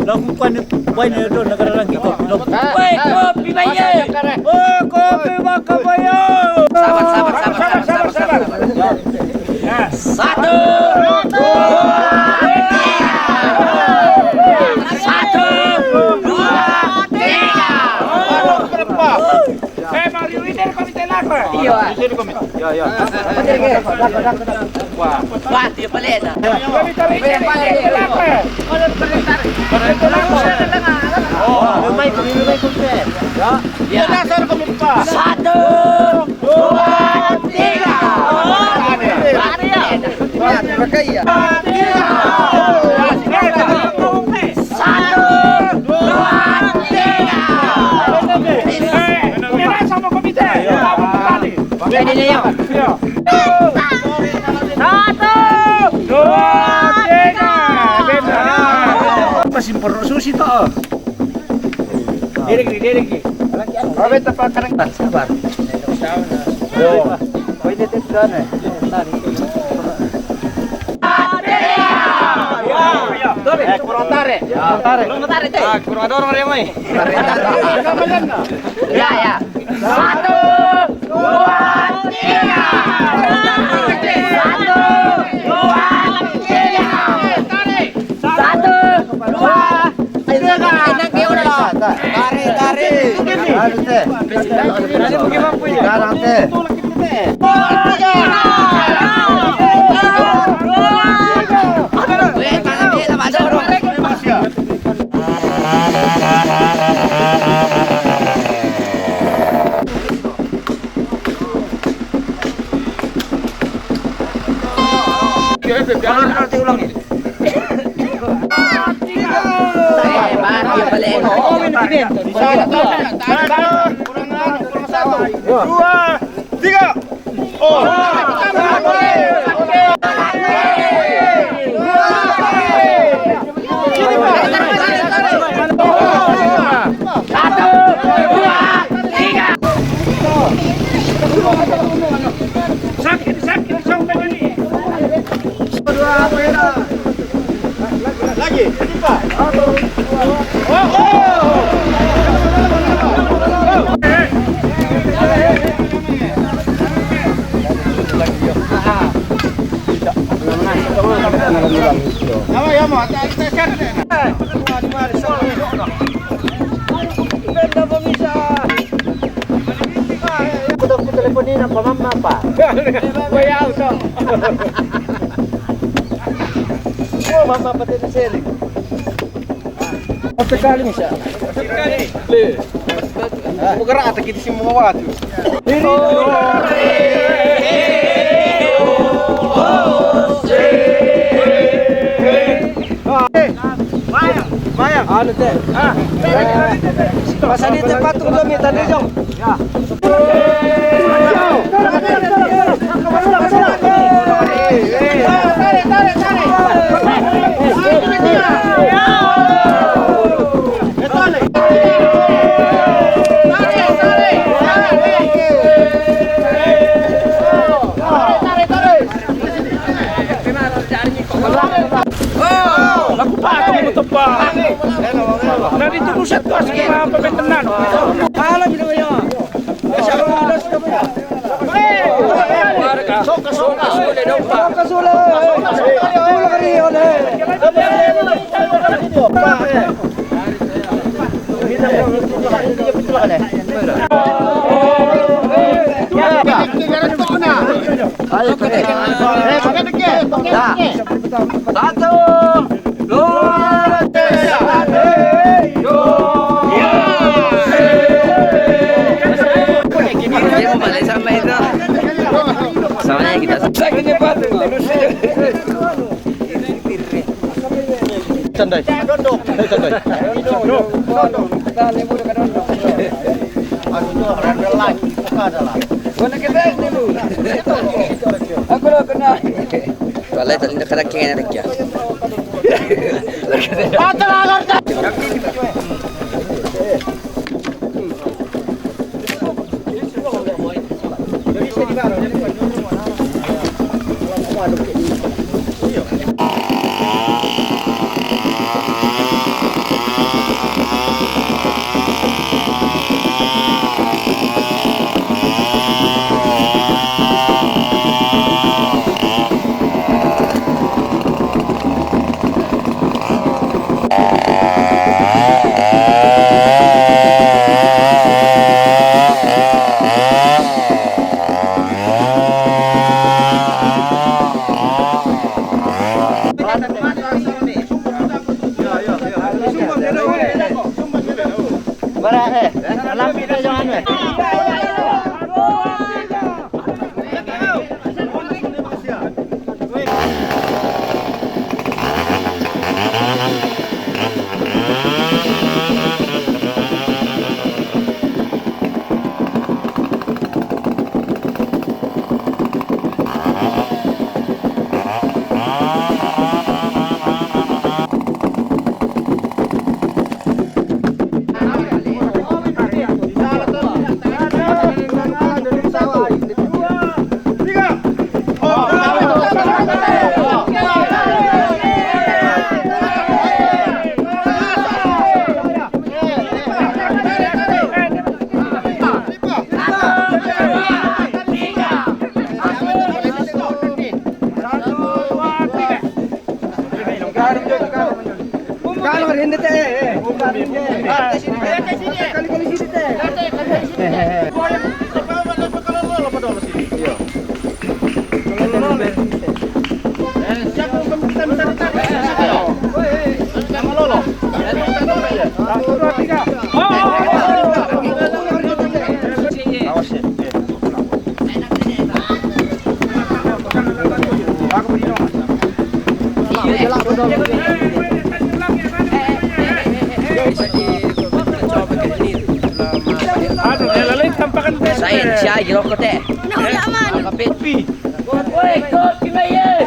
Lakukan banyak doon nakararang ito. Wait, kopi bayo! Oh, kopi makabayo! Sabar. Satu, dua, tiga. Mario leader komite lagu. Iya. Ya. Wah, dia paling. Komite lagu. Lumay konser. Ya. Satu, dua, tiga. Satu, dua, tiga. Sama komite. Jadi dia. Satu, dua, tiga. Masih perlu susi toh. Diri. Abe tepat karang sabar. Yo. Pwede tes dana. Ya. Kurang tarik. Kurang dorong dia mai. Ya. Satu, dua, tiga. Satu, dua, tiga. Satu, dua, tiga. Enak ya udah. Tarik. Harus teh. Sekarang teh. Nanti ulang ini. Dua, tiga. Oh. Satu, dua, tiga. Sakit sampai ini. Dua merah. Lagi, tiga. Aku teleponin apa mama apa? Waya auto. Oh mama pati na seli. Apa kali bisa? Sekali. Le. Bukan ata kita semua waktu. Mayang. Ano teh? Pasal di tempat tu dong kita ni jom. Ya. Dari itu pusat kos ke pembetenan. Kalau gitu ya. Satu, dua, tiga. Sampai itu samanya kita santai Wala ka ba dulu? Ako lang kena. Wala tadi nak kena kena lagi ya. Saya siya giro ko te. Naula man. Kapit. Woi, kau Pimaye.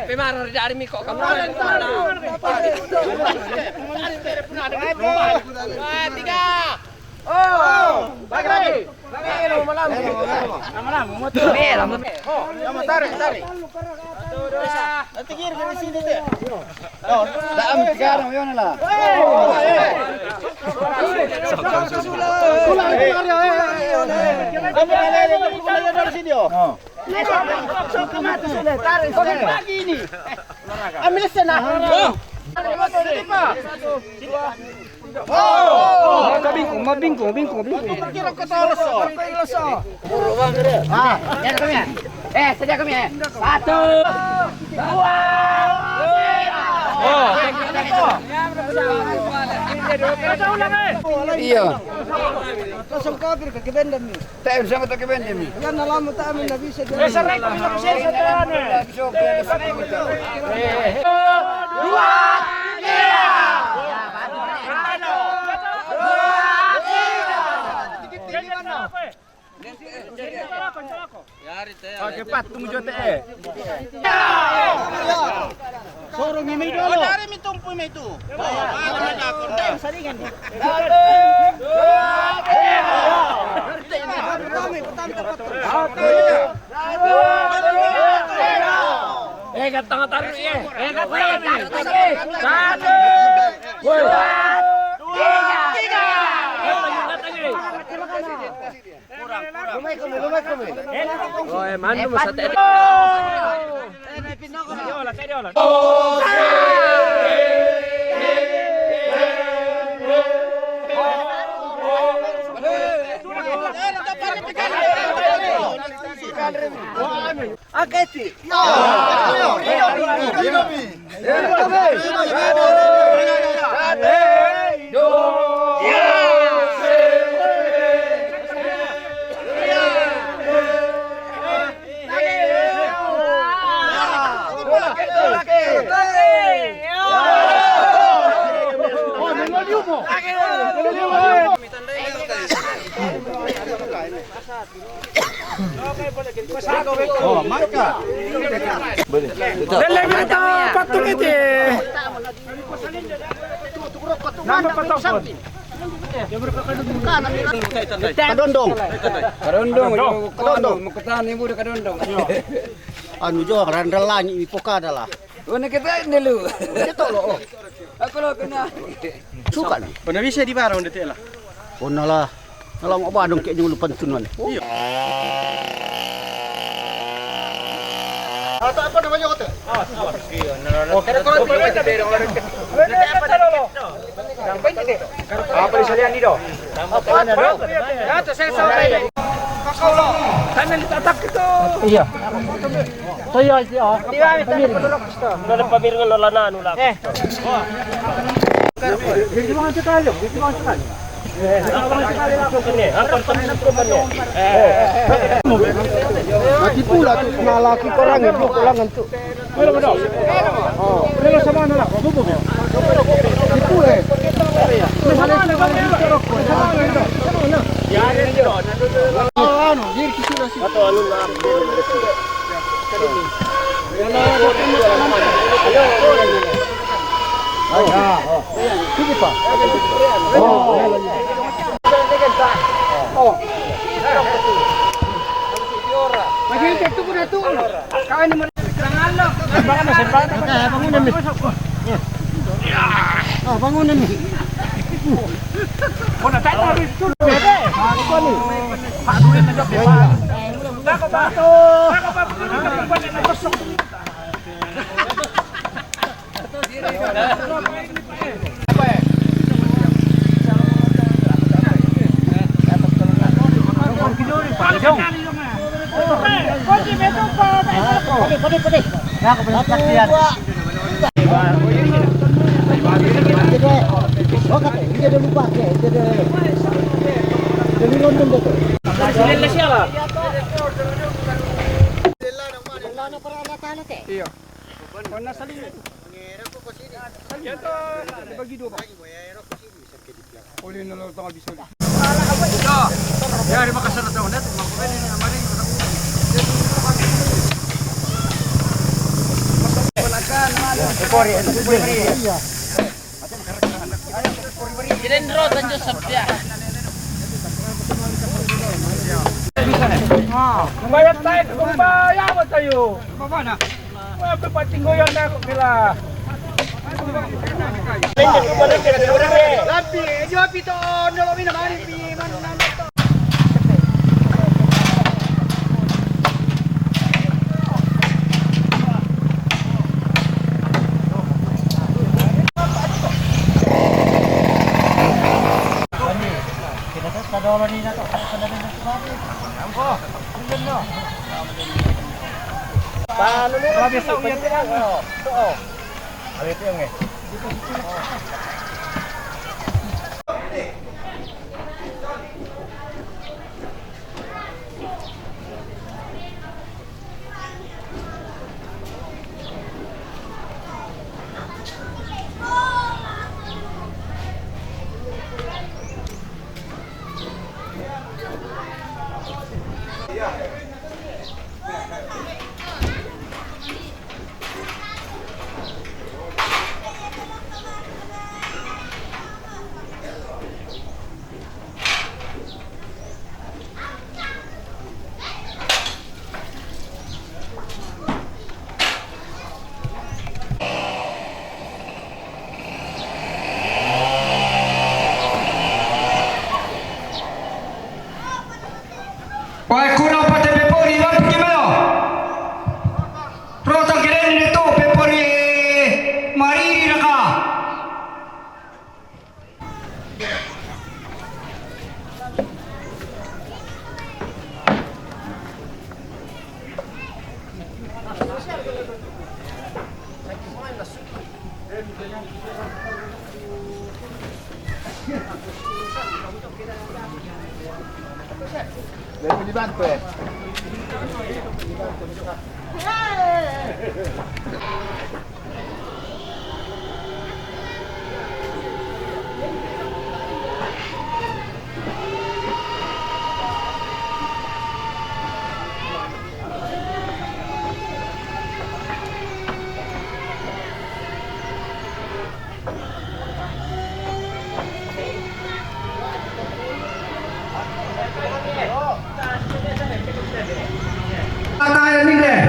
Pemar dari mi kok kamu. Tiga. Oh, bagi lagi. Malam. Tarik. Tinggi dari sini deh. Oh, daam tiga orang yon lah. Dari sini oh. Pagi ini. Ambil sana. Oh, bingkong. Kira ke tolos. Ah, ya kami ya. Sedia kami ya. 1, 2, 3. Iya. Langsung kafir ke bendem ni. Tak sama tak bendem ni. Kan alam tak amin dah bisa dia. Serai kami nak share setelan. 2, 3. Oke, patung jote eh. Sorong ini dulu. Dari mitumpu itu. Saringan. Tengah tarik ya. Satu. Woi. Tiga. Oh, mana masa tadi? Aketi. Oh, maka. Lele minta patung itu. Nama patung. Kadondong. Kadondong, makatan ibu udah kadondong. Anu jo randalan ipoka adalah. Una kita dulu. Itu loh. Aku lo kena. Suka nih. Benar bisa di barang detik lah. Onalah. Kalau mau badung kayak nyulu pentunan. Iya. Apa namanya kota? Apa disalian di do? Ya, tuh saya sampai. Sana ditatak itu. Iya. Saya aja. Udah pamir ngelolana anu lah. Di mana sekali? Di mana sekali? Mati pula tuh ngalaki korang itu ulangan tuh. Oh, ini sama nolak. Itu bangunan nih. Oh, nak tak habis tu. Apa ni? Pak duit nak joki. Tak apa. Bayar tayo, kumbaya mo tayo. Baba na. Apa patinggoyan na ako kila. Lapi, jawab itu nolomi naman pi man. Paano ni? Grabe sa uyan nila. Oo. Ano ito yung Yeah. dibantu ya. Kaya ni deh.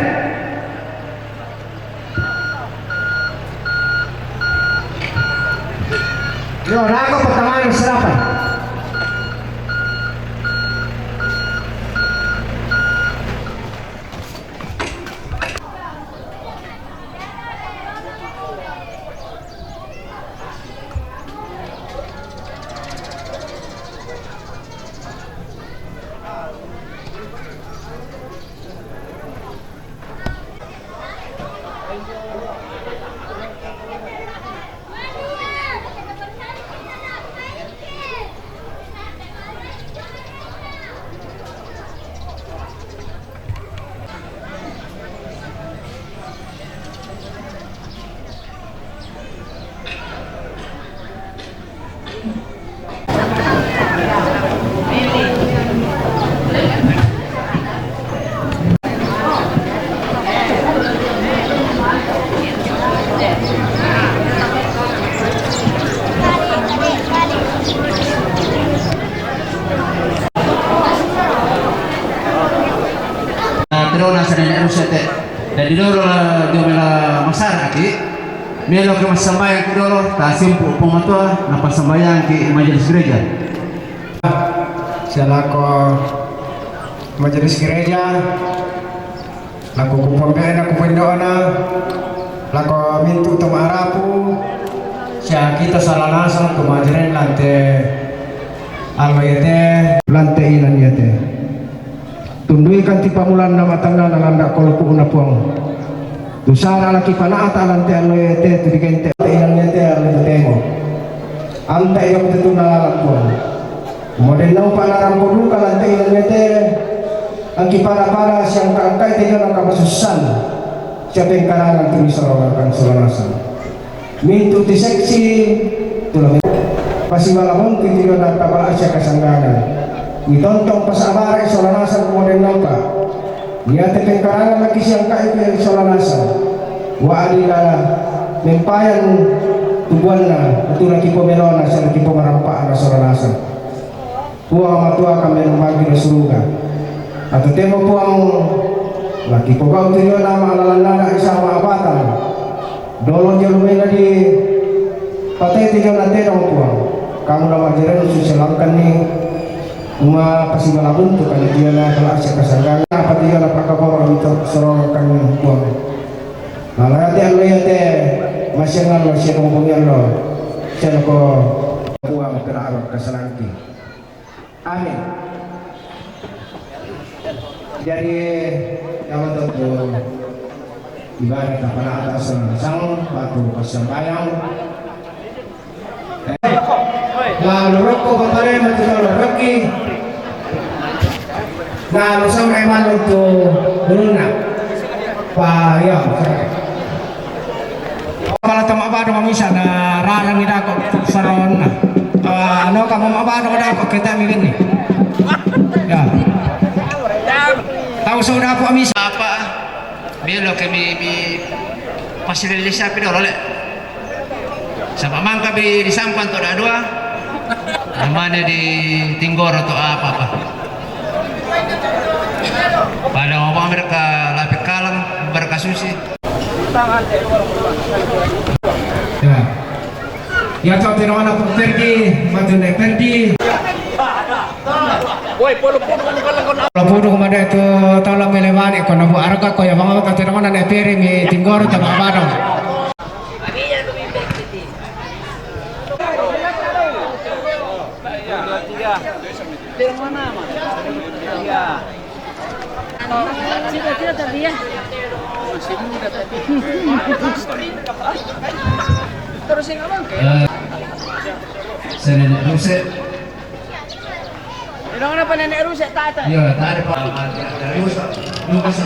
Yo, rago pertama serapan. Terona sa nenek rusete dan di dolo dia mela masar aki melo ke masambayang ke dolo ta simpu pematua na pasambayang ke majelis gereja selaku majelis gereja laku kupombean aku pendoana laku mintu tumarapu sia kita salah nasal kemajiran lante almayete lante ilan yete tundui kan tipa mulan nama tangga nalanda kolpu una puang dusara laki panaat alante aloyete tu digente ilang yete alante temo ante yang tentu nalalan puang model nau panaram kodu kalante ilang yete angki para siang kaangkai tiga nang kapasusan siapa yang karangan tu disorokan solanasan mintu diseksi tulang pasti malamon kitiyo na tabala siya kasangganan itontong pasabara isolanasan model nauka niya tepengkarangan lagi siyang kaipi isolanasan wa adila mempayan tubuan na ito lagi pomelona siya lagi pomarampaan na isolanasan puang matua kami lumagi na suruga atau temo puang lagi pogau tuyo na maalalan na isa maabatan dolon niya lumena di patay tiyo na tenong puang kamu na majiran susilangkan ni Uma pasti malabun tu kan dia na kalau asyik kasanggan apa dia na pakapor untuk sorokan buang. Malah dia lo ya teh masih ngal masih ngomongin lo. Saya ko buang terarok kesenanti. Amin. Jadi yang untuk ibadah pada atas sang batu pasembayang. Lalu rokok kemarin menjual reki. Nah, lusam reman untuk lunak. Payah. Kalau teman apa dong bisa na rarang ida kok saron. Ano kamu apa dong ida kok kita mikir nih. Ya. Tahu saudara aku misa apa? Bilo kami fasilitas apa dulu le. Sama mangka di sampan tu ada dua. Namanya di Tinggor atau apa-apa. Pada orang mereka lapik kalang berkasusi. Ya. Ya kau tidak mana pun pergi, maju naik pergi. Woi, polo-polo kalau Polo kemana itu tolong melewati kono bu arka kau yang bangun kau tidak mana naik pergi di Tinggor atau apa dong. Dari mana, Mas? Iya. Tidak tadi ya. Masih muda tadi. Terusin abang ke? Saya Ruset. Ilang na pa nenek rusak tak ada. Ya, tak ada Pak. Lukas.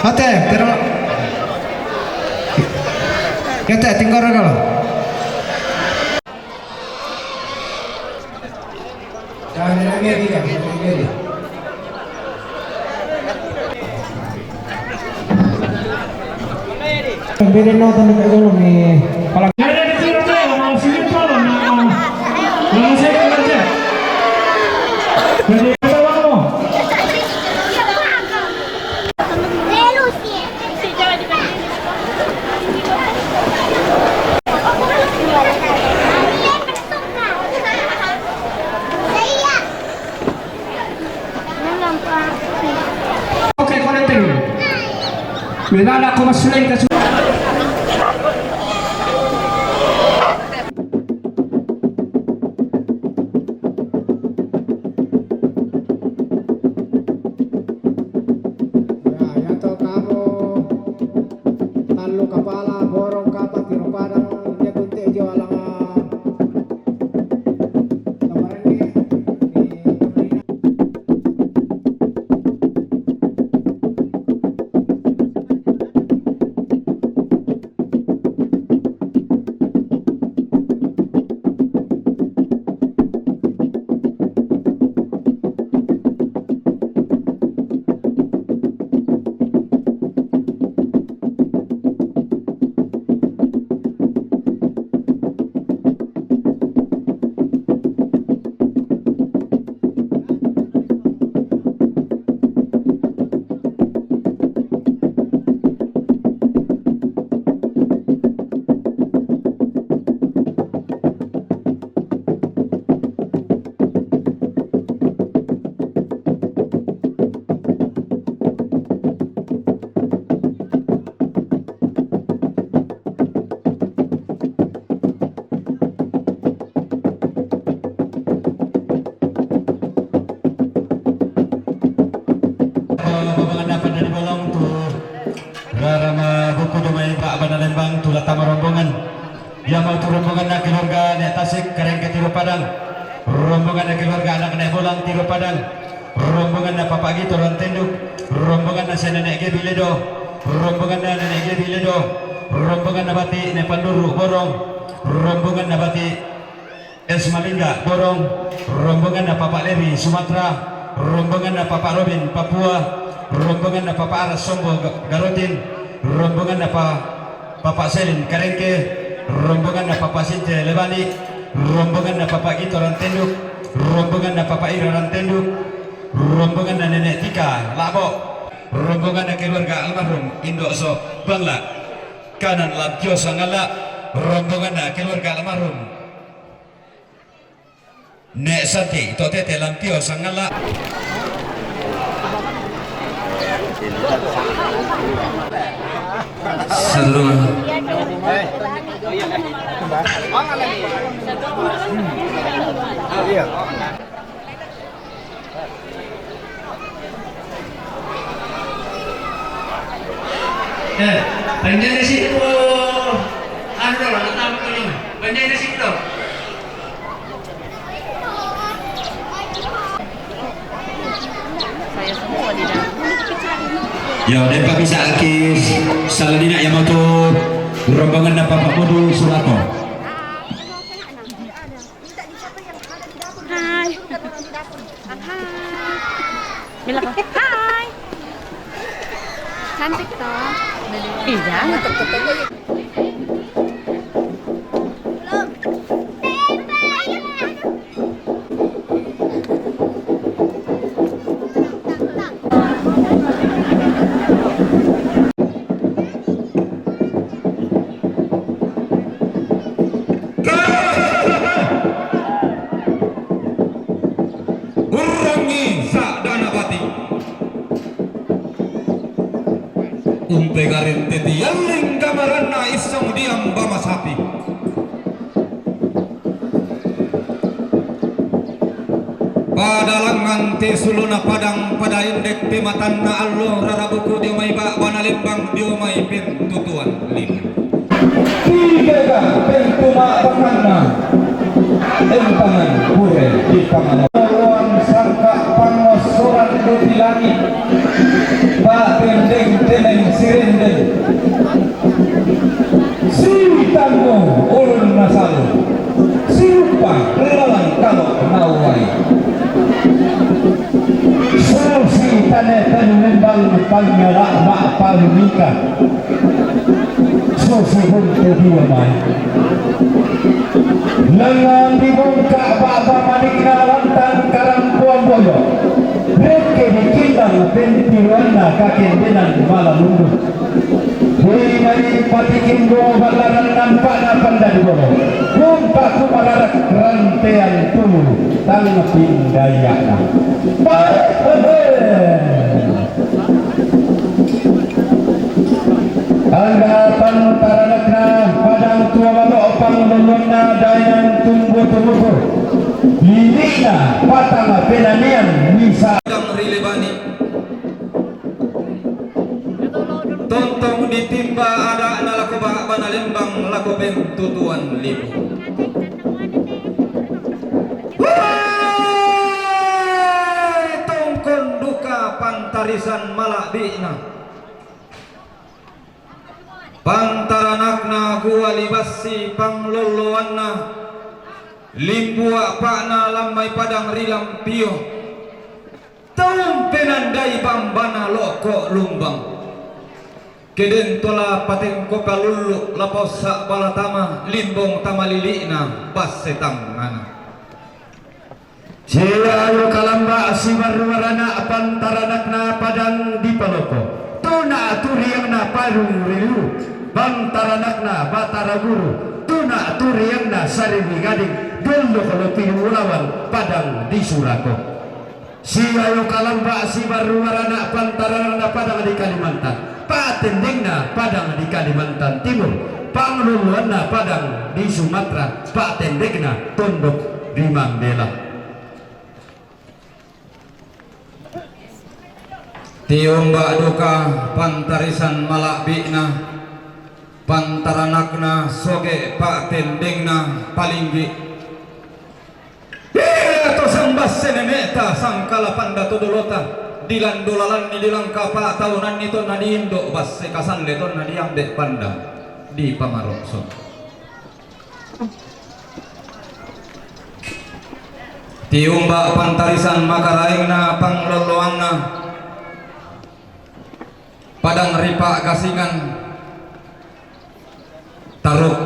Ate, pero ya teh tinggal kalau. Jangan lagi kan, lagi. Bilhin no tanong ko ni palang. Okay, connecting. Minala ko masulay ka. Yang mau rombongan nak keluarga nek Tasik Kereng ke Tiru Padang, rombongan nak keluarga anak nek Bolang Tiru Padang, rombongan nak Papa Gitu Orang Tenduk, rombongan nak nenek Ge Biledo, rombongan nak nenek Ge Biledo, rombongan nak Bati nek Panduru Borong, rombongan nak Bati Esmalingga Borong, rombongan nak Papa Leri Sumatera, rombongan nak Papa Robin Papua, rombongan nak Papa Aras Sombo Garotin, rombongan nak Papa Selin Karengke, rombongan na Papa Sinte Lebani, rombongan na Papa Gito Orang Tenduk, rombongan na Papa Ira Orang Tenduk, rombongan na Nenek Tika Labo, rombongan na keluarga almarhum Indok So Bangla Kanan Labjo Sangala, rombongan na keluarga almarhum Nek Santi Totete Lamtio Sangala. Seluruh banyak di situ. Anu dong, nama ini banyak di situ. Ya, dan Pak bisa akis Saladina yang mau tuh rombongan dan Bapak Modu Surato. Hai. Bila kok? Hai. Cantik toh. Iya. Umpe garente tiyaling kamarana isong diam bamasapi. Padalangan te suluna padang pada indek te matanna allo rarabuku dia mai ba banalimbang dia mai pintutuan lin. tiga pentuma pakana entangan pure di panganan ruang sangka pangosoran di langit patendeng teneng sirenden si tanggung ulun masalu si rupa lelang kalau nawai si tanah tanembang pangerak mak palmika sosibun kedua mai lengan dibuka baba manikna lantan karang puang boyo reke dikindang pentiwana kakek denan malam mundur Hei mari patikin go balaran nampak na pandan bolo numpak kumalarak rantean tulu tang pindayana Anggapan taranakna padang tua malo opang lulunna dayang tumbuh-tumbuh lirikna patang penanian bisa rilebani tontong ditimba ada nalaku bana lembang laku pentutuan libu tongkon duka pantarisan malabina pantaranakna kualibasi pangloloanna limbua pakna lamai padang rilam pio taum penandai bambana loko lumbang keden tola pateng kopa lulu lapos sak balatama limbong tamalilina pas setangana Ciayo kalamba simarwarana pantaranakna padang di paloko tuna turiangna parung rilu pantaranakna batara guru tuna turiangna sariwi gading dulu kalau pinulawan padang di surako Ciayo kalamba simarwarana pantaranakna padang di Kalimantan patendingna padang di Kalimantan Timur pangluluanna padang di Sumatera patendingna tondok di Mandela tiomba duka pantarisan malabina pantaranakna soge patendingna palinggi to sambas senemeta sangkala panda tudulota dilan dolalan ni dilang kapa tahunan itu nadi indo bas sekasan leton nadi ambek panda di pamarokso tiumba pantarisan makaraingna pangloloanna padang ripa gasingan taruk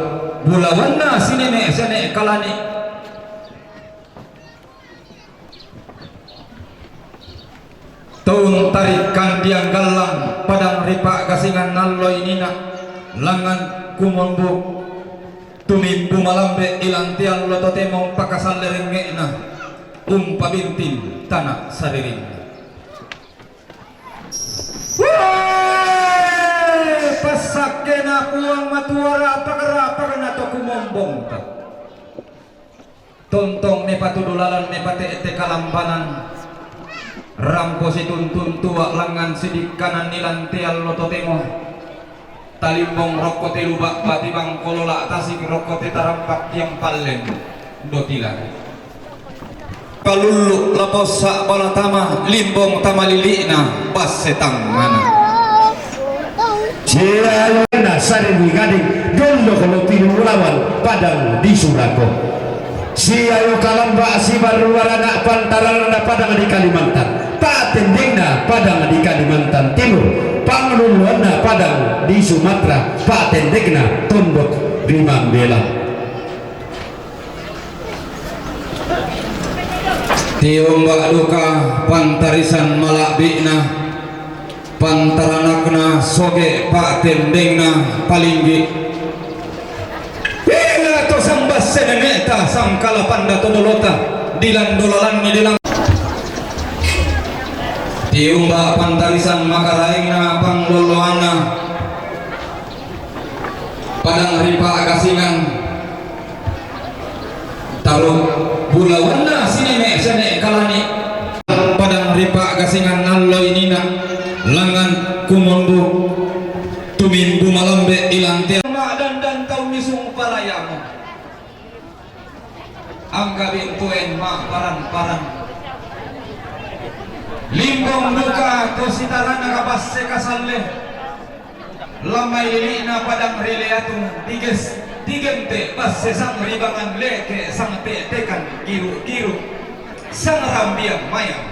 bulawanna sinene sene kalani Taun tarik kandiang galang padang ripa gasingan nalloy nina langan kumombo tumimbu malambe ilang tiang loto temong pakasan lerengena pabintin tanah sariring pasakena uang matuara pakara to kumombong ta tontong me patudulalan me pate ete kalambanan rampo si tuntun tua langan sidik kanan nilantial loto temo talimbong rokote lubak batibang kolola tasik rokote tarampak yang palen dotilan kalulu lapos sak balatama limbong tamalilina bas setang mana Cialona sariwi gading dondo kalau pinulawan padang di Surako Ciayo kalamba sibarwarana pantarana padang di Kalimantan patendingna padang di Kalimantan Timur pangluluanna padang di Sumatera patendingna tondok di Mandela tiomba duka pantarisan malabina pantaranakna soge patendingna palinggi bila to sambas seneneta sangkala panda todolota dilan dolalan ni dilang tiumba pantarisan makaraingna pangloloana padang ripa gasingan taruh bulawanna sinene sene kalani padang ripa gasingan nalloy nina langan kumondu tumimbu malambe ilang tiang tuen ma parang limbong duka ko sitaran nakabasse kasalle lamay lili na padang rileatong digente basse sang ribangan leke sang tekan giru sang rambiang mayang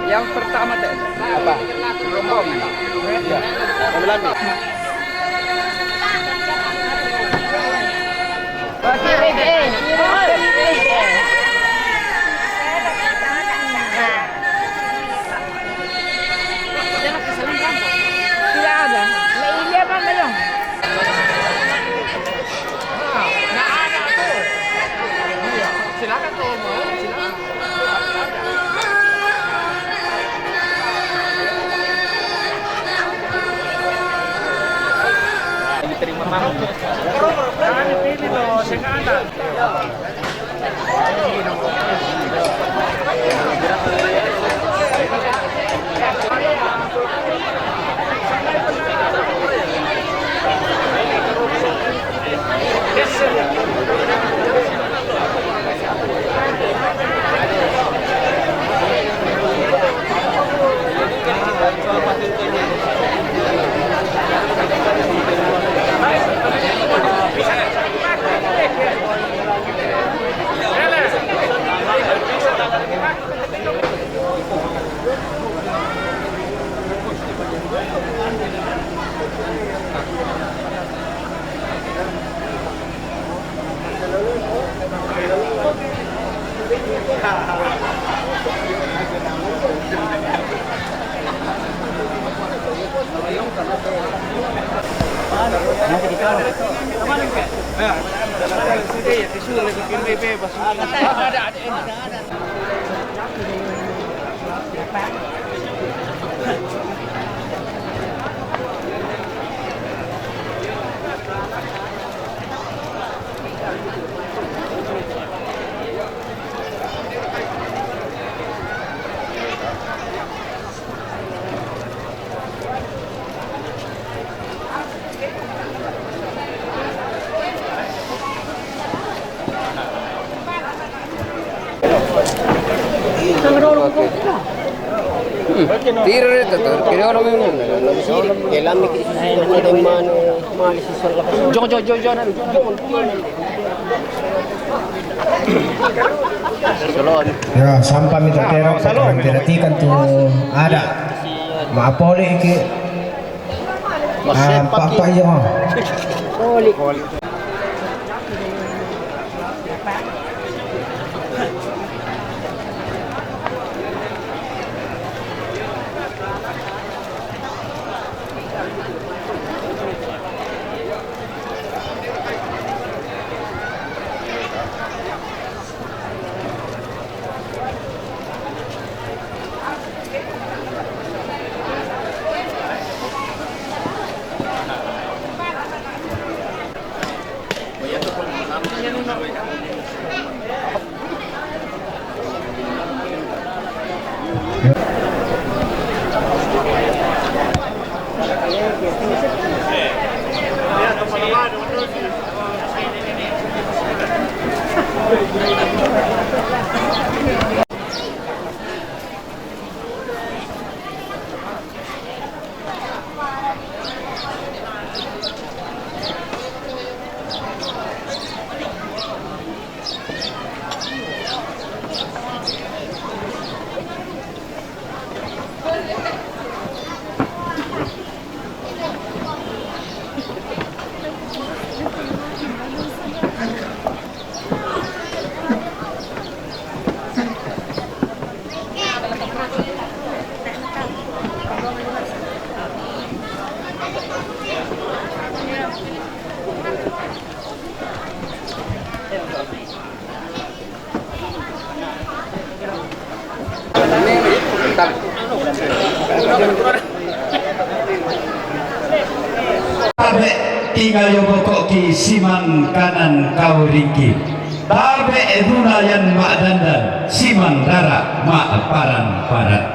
yang pertama apa? Rombong. Iya. Kebetulan nih. Tidak ada. Iya bang belum. Silakan tuh, silakan. Diterima mau. Jangan dipilih loh, sekarang. Tiro rin ito. Kaya naman yun. Kailan may kisisi maalis sa lakas. Jo. Ya, sampah minta terok, perhatikan tuh ada. Maapole iki. Apa ya? Tabe tinggal yung pokok ki siman kanan kau ringki. Tabe eduna yan makdandan siman dara mak paran parat.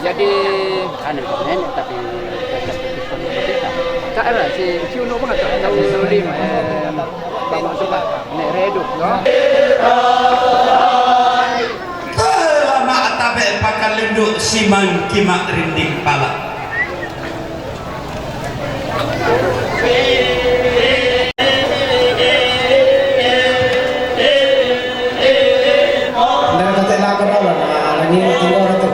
Jadi anu nenek tapi cara si Ciuno banget tapi selim bapak suka nek redup yo. Lama tabe pakalinduk siman kimak rinding pala. Dari kata lagu dulu, lagi tinggal itu.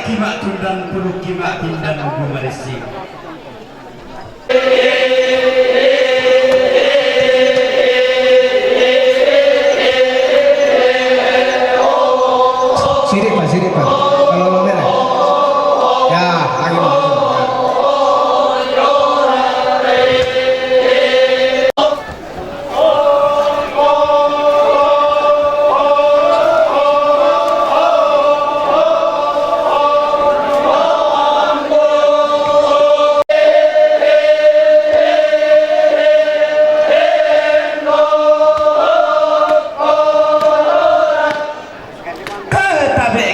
Kimak tundan puluh kimak tindan gumarisi. Sirik pak. Kalau lo merah. Ya, lagi mau.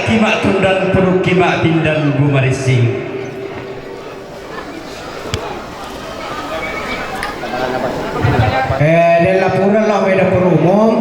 Kimak tundan puluh kimak tindan gumarisi. Di laporan lah beda per umum.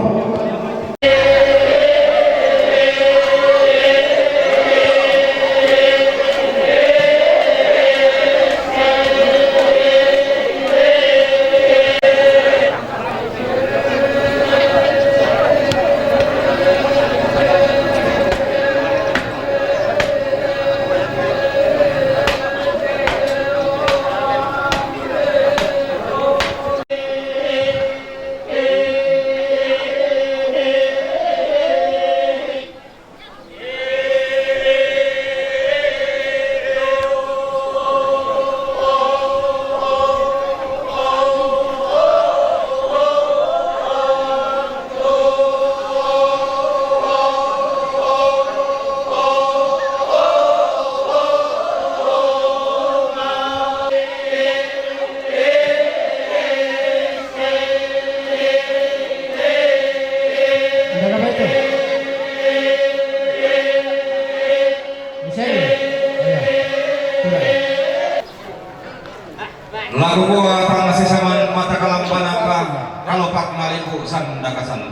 Lagu gua tang sisaman mata kalampan apa kalau pak maliku sandakasan.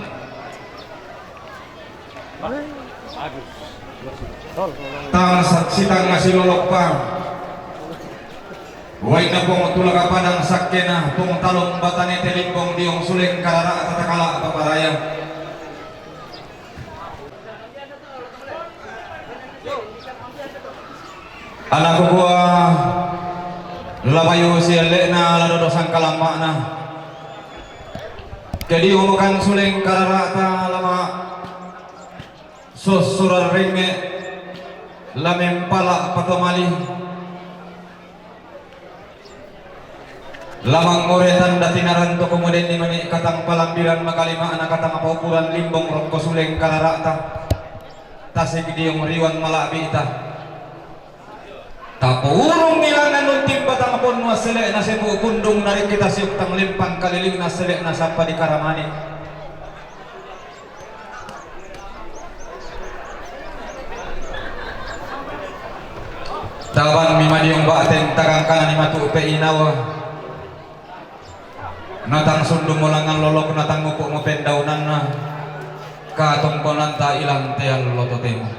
Tang sitang ngasih lolok pang. Wai na pong tulaga padang sakena pong talong batane telimpong diong suling karara tatakala paparaya. Anak gua labayo siya na ladodosang kalama na. Jadi umukan suling kararata lama susurar ringe lamempala patomali lamang moretan datinaran to kemudian ni mani katang palambiran makalima anak katang paukuran limbong rokko suling kararata tasik diong riwan malabi ita Tapo urong nilangan nunting batang pon wasele na sebu kundung dari kita siuk tang limpang kaliling na selek na sapa di karamani. Tawan mimadiong bateng tagang kanan ni matu upe inawa. Natang sundung molangan lolok natang ngupuk ngopendaunan na katongkonan ta ilang teal lototemo.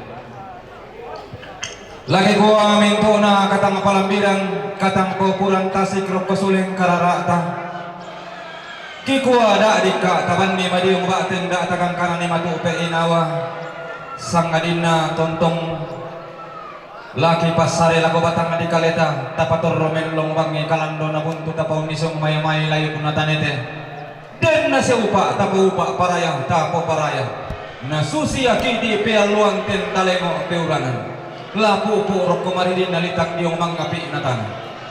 Lagi ko minto na katang palambirang katang ko kurang tasik rok kesuleng kararata. Kiku ada dika taban ni madiung baten da tagang kanan ni matu pe inawa. Sangadina tontong laki pasare lago batang di kaleta tapator romen longbangi kalando na buntu tapaw nisong mayamay layo kunatanete. Den na siya upa tapo upa paraya tapo paraya. Na susi akidi pe aluang ten talemo peuranan. Lapu purok kumaridin nalitak diong manggapi natan.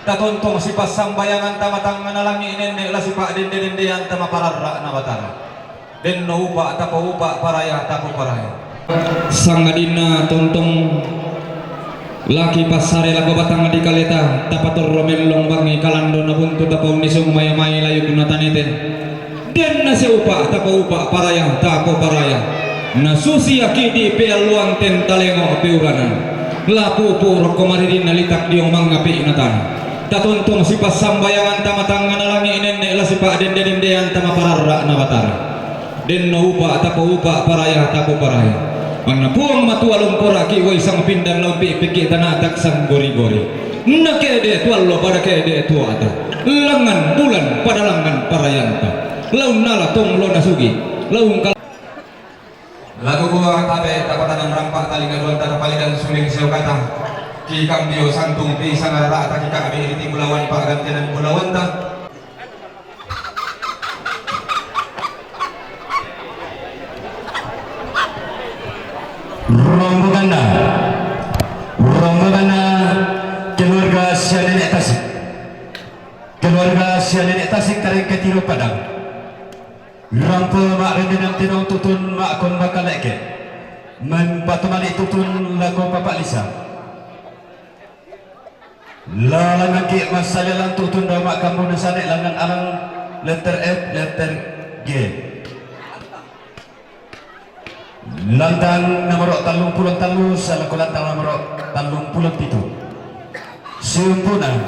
Tatontong si pasang bayangan tamatang nalangi nenek la si pak dende-dendean tama pararra na batara. Den no upa tapo upa paraya tapo paraya. Sangadina tontong laki pasare lago batang di kaleta tapator romel longbangi kalando na buntu tapo nisong mayamay layo kunatanete. Den na si upa tapo upa paraya tapo paraya. Na susi akidi pe aluang ten talengo peuranan. Lapu purok kumaridin nalitak diong manggapi natan. Tatontong si pasambayangan tamatang nalangi nenek la si pak dende-dendean tama pararra na batara. Den no upa tapo upa paraya tapo paraya. Mana puang matua lumpura ki wai sang pindan lompi piki tanatak sang gori-gori. Na kede tuallo pada kede tuata. Langan bulan pada langan parayanta. Laun nala tong lo nasugi. Laun lagu gua tabe tapatan rampak tali ngaduan tanah palidan suling seo kata ki kambio santung pi sangarara ta ki kabe iti bulawan pak gantian bulawan ta rombongan keluarga Sianenek Tasik tarik ke Tiro Padang. Rampel mak rendenang tinong tutun mak kon bakal leke men patumali tutun lagu Bapak Lisa lalangan ki masalalan tutun da mak kamu nasanek langan alang letter F letter G lantang nomor 33 salaku lantang nomor 37 sempurna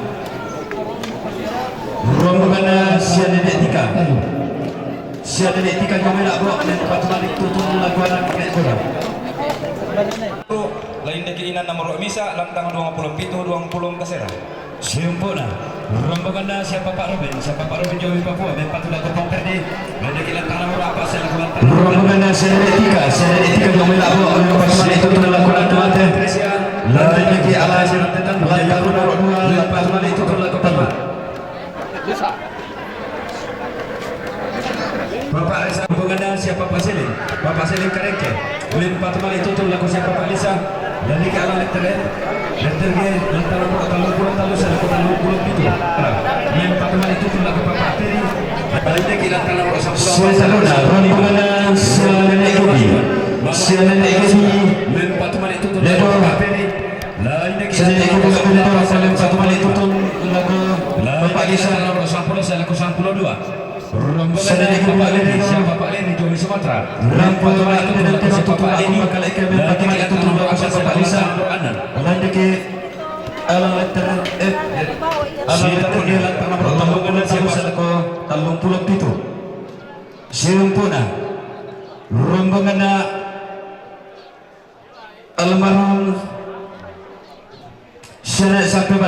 rombongan Sianenek Tika siapa yang tiga kami nak buat dan patut balik tutun laguan pakai bola. Lain deki inan nomor misa lantang 27 20 kasera. Sempurna. Rombongan siapa Pak Robin? Siapa Pak Robin Jawa Papua? Dan patut nak kompor di. Lain deki lantang nomor apa saya lakukan? Rombongan siapa tiga kami nak buat dan patut balik tutun laguan tuate. Lain deki ala tentang lantang nomor 2 dan patut balik tutun laguan. Bapak Lisa hubungan siapa Pak Selim? Bapak Selim Kareke. Ulin Patmal itu tuh lagu siapa Pak Lisa? Dari ke alam letter G lantar nomor talu saya lakukan lu itu. Ulin Patmal itu tuh lagu Bapak Teri. Dari ke lantar nomor 10. Saudara, hubungan Sianenek Gobi. Sianenek Gobi. Ulin Patmal itu tuh lagu Bapak Teri. Lain ke Sianenek Gobi Ulin Patmal itu tuh lagu Bapak Lisa nomor 10 saya lagu 92. Rombongan Bapak Leni, siapa Bapak Leni Jomi Sumatera. Rombongan itu dan siapa Bapak Leni, bagaimana itu nomor siapa Bapak Lisa. Lanjut ke alang letter F, alang letter G lantar nomor rombongan siapa selaku talung pulau itu. Sempurna. Rombongan almarhum Sanek sampai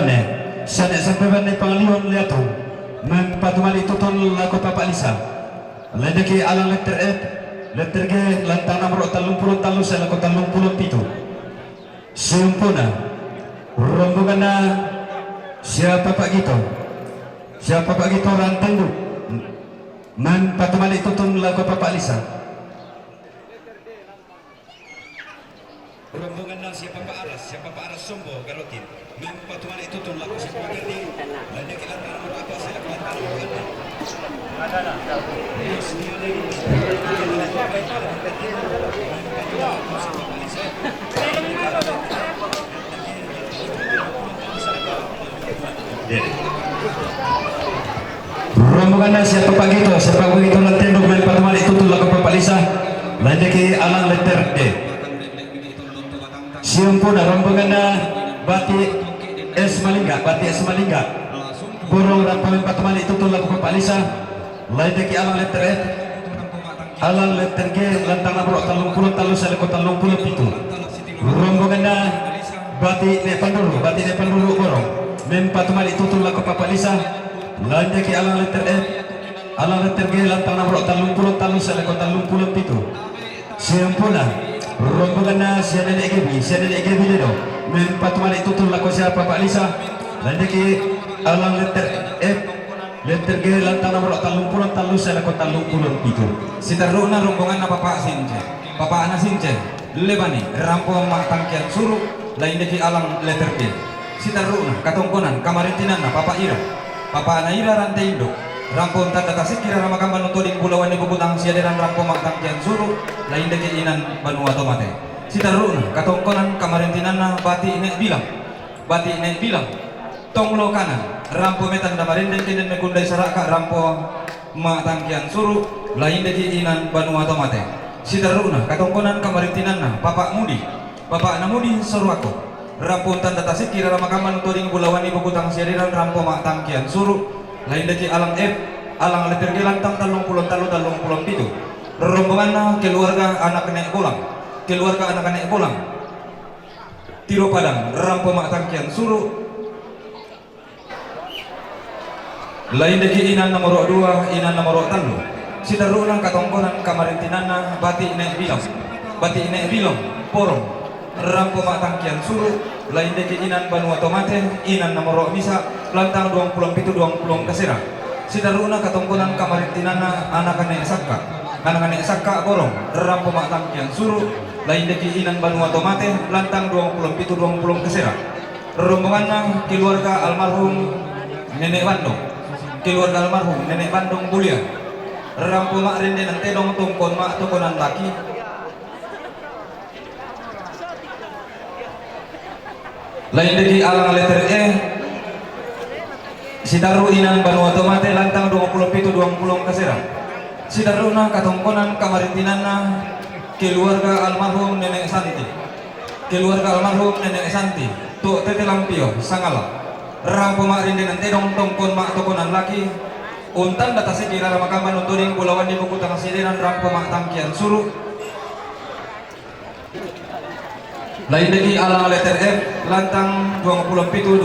bane Panglion Liatung. Patumali tutun lagu Bapak Lisa. Ledeki alang letter F, letter G, lantang nomor 30 saya lagu 37. Sempurna. Rombongan siapa Pak Gito? Siapa Pak Gito rantang du? Patumali tutun lagu Bapak Lisa. Rombongan siapa Pak Aras Sombo Garotin. Patumali tutun lagu siapa Pak Gerdi. Ledeki lantang nomor apa saya lagu lantang nomor 6. rombongan na siapa pagi itu latihan main patumali itu tuh lakukan papalisa lanjut ke alang letter D. Siampuna rombongan na bati es malingga burung rampaman patumali itu tuh lakukan papalisa lanjut ke alang letter F. Alang letter G lantang labro talung puluh talu saleko talung puluh itu rombongan na bati depan dulu borong mempatumali itu tuh lakukan papalisa lanjut ke alang letter F. Alang letter G lantang labro talung puluh talu saleko talung puluh itu siampuna rombongan na siya nenek egebi dedo mempatumali itu tuh lakukan siapa papalisa lanjut ke alang letter F. Letter G lantang nomor talung puluh talu saleko talung puluh itu Sitaruna rombongan na Papa Since. Papa ana Since. Lebani rampong matangkian suruh lain deki alang letter D. Sitaruna katongkonan kamarintinan na Papa Ira. Papa ana Ira rantai induk. Rampong tanda tasik kira ramakamban utoding bulauan ni bubutang siaderan rampong matangkian suruh lain deki inan Vanuatu mate. Sitaruna katongkonan kamarintinan na Bati Nek bilang. Tonglo kanan rampo metan damarin dan kinen mekundai saraka rampo matangkian suruh lain deki inan Vanuatu mate. Sitaruna katongkonan kamarintinan na Papa Namudi Sorwako rampo tanda tasik kira ramakaman utoding bulawan ibu kutang siadiran rampo matangkian suruh lain deki alang F. Alang letter G lantang talung pulon pitu rombongan na keluarga anak nek bolang Tiro Padang rampo matangkian suruh lain deki inan nomor 2 inan nomor 3 sitarunang katongkonan kamarintinana Bati Nek Bilong porong rampo matangkian suruh lain deki inan Vanuatu mate inan nomor bisa lantang 27 kasera sitarunang katongkonan kamarintinana anak nek sakka porong rampo matangkian suruh lain deki inan Vanuatu mate lantang 27 kasera rombongan keluarga almarhum Nenek Bandung Bulia rampu mak rinde nanti dong tungkon mak tukonan laki lain deki alang letter E sitaru inan Vanuatu mate lantang 27 kasera sitaruna katongkonan kamarintinana keluarga almarhum Nenek Santi tuh tete lampio sangala rampo mak rinde nanti dong tongkon mak tukonan laki untan datasi kira ramakaman utoding bulawan di buku tang sidiran rampo mak tangkian suruh lain deki alang letter F lantang 27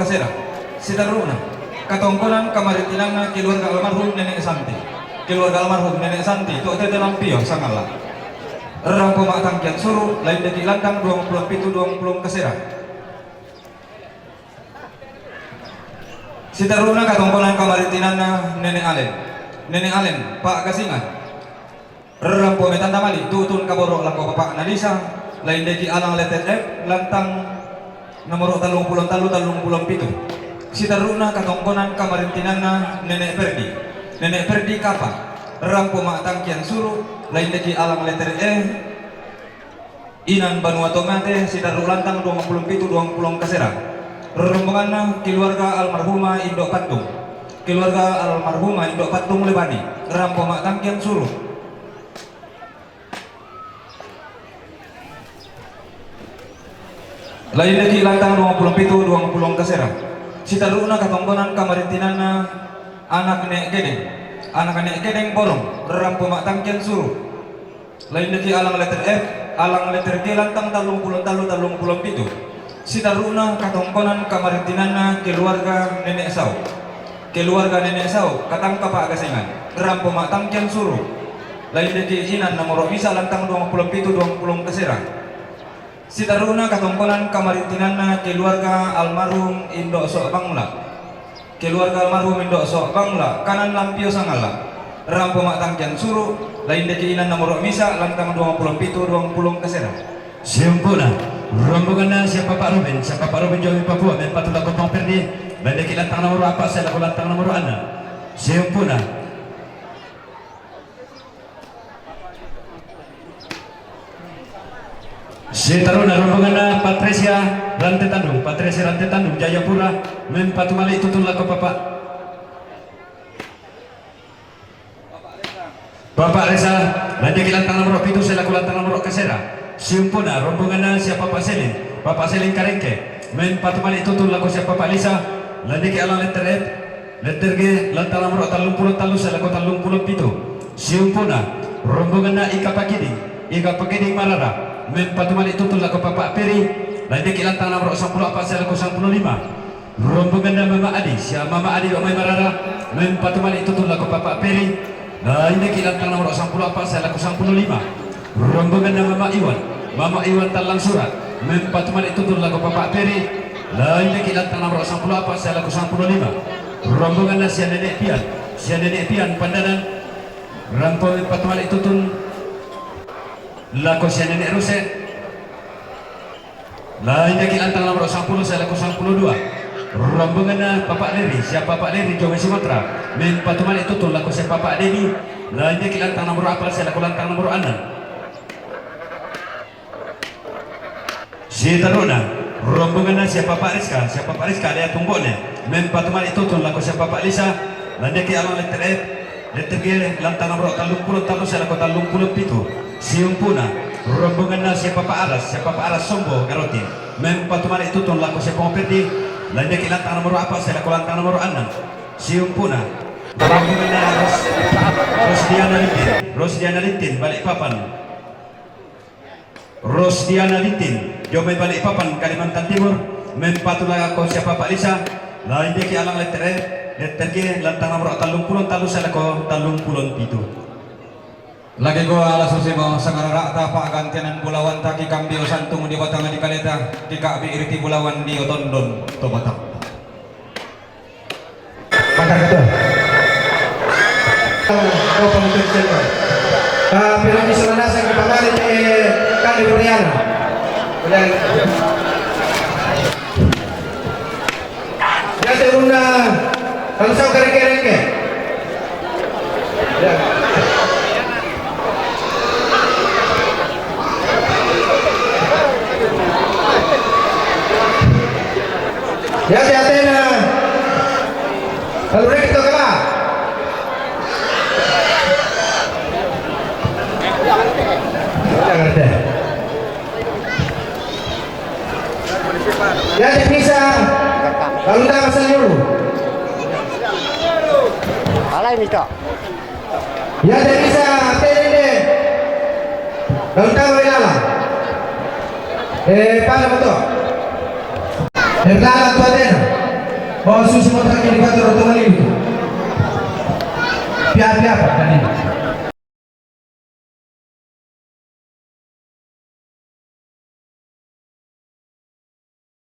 kasera sitaruna katongkonan kamarintinana keluarga almarhum Nenek Santi tuh tete lampio sangala rampo mak tangkian suruh lain deki lantang 27 kasera sitaruna katongkonan kamarintinana Nenek Alen Pak Gasingan rampo metan damali tutun kaboro lako Bapak Nadisa lain deki alang letter F lantang nomor 30 sitaruna katongkonan kamarintinana Nenek Perdi Kapa rampo mak tangkian suruh lain deki alang letter E inan Vanuatu mate sitaru lantang 27 kasera rombongan keluarga almarhumah Indok Patung Lebani rampo mak tangkian suruh lain deki lantang 27 kasera sitaruna katongkonan kamarintinana anak nek gedeng porong rampo mak tangkian suruh lain deki alang letter F alang letter G lantang 30 sitaruna katongkonan kamarintinana keluarga Nenek Sau katang Pak Gasengan rampo mak tangkian suruh lain deki inan nomor bisa lantang 27 kasera sitaruna katongkonan kamarintinana keluarga almarhum Indok Sok Bangla kanan lampio sangala rampo mak tangkian suruh lain deki inan nomor bisa lantang 27 kasera siampuna rombongan na siapa Pak Robin Jomi Papua dan patut aku Perdi bandeki lantang nomor apa saya laku lantang nomor 6 siampuna sitaruna rombongan na Patricia Rantai Tandung Jayapura men patumali tutun laku Bapak Bapak Reza, lanjut lantang nomor itu selaku lantang nomor kesera. Siumpuna rombongan na siapa Pak Selin Karengke. Men patumali itu laku siapa Pak Lisa. Lanjut alang letter F, letter G lantang nomor 33 selaku 37. Siumpuna rombongan na Ika Pakiding Marara. Men patumali itu laku Bapak Peri. Lanjut lantang nomor 14 selaku 15. Rombongan na Mama Adi, siapa Mama Adi Omai Marara. Men patumali itu laku Bapak Peri. Nah ini kilantang nomor 14 saya laku 15. Rombongan nama Mama Iwan talang surat. Mempatuman itu tur laku Bapak Peri. Nah ini kilantang nomor 14 saya laku 15. Rombongan nasi Nenek Pian Pandanan. Rampung patuman itu tur laku si Nenek Ruset. Nah ini kilantang nomor 10 saya laku 12. Rombongan Bapak Leri, siapa Bapak Leri Jawa Sumatera. Men patuman itu tuh laku siapa Bapak Dedi. Lainnya kilantang nomor apa saya laku lantang nomor 6. Si Taruna, rombongan siapa Pak Rizka dia tumbonnya. Men patuman itu tuh laku siapa Pak Lisa. Lainnya alang letter F, letter G lantang nomor 30 saya laku 37. Siumpuna, rombongan siapa Pak Aras Sombo Garotin. Men patuman itu tuh laku siapa Perdi. Lanjut lantang nomor apa? Saya laku lantang nomor 6. Siumpuna. Rombongan Rosdiana Lintin Balikpapan. Rosdiana Lintin Jomai Balikpapan Kalimantan Timur. Mempatulah aku siapa Pak Lisa. Lanjut alang letter E, letter G lantang nomor 30 saya laku 37. Lagi gua ala susimo sangarara ta pa gantianan bulawan ta ki kambio santung di batang di kaleta di kabi iriti bulawan di otondon to batang. Maka kata. Kau penonton channel. Film di sana saya kepangari di Kali Buriana. Dan ya teruna kalau saya kereke. Ya. Ya hati-hati na. Kalau kita kalah. Jangan deh. Ya bisa. Kalau dah masuk dulu. Alay nito. Ya bisa. Hati-hati deh. Kalau dah berjalan. Pada betul. Herlala tuadena, oh susu motor ini kantor otomatis. Piar-piar kan ini.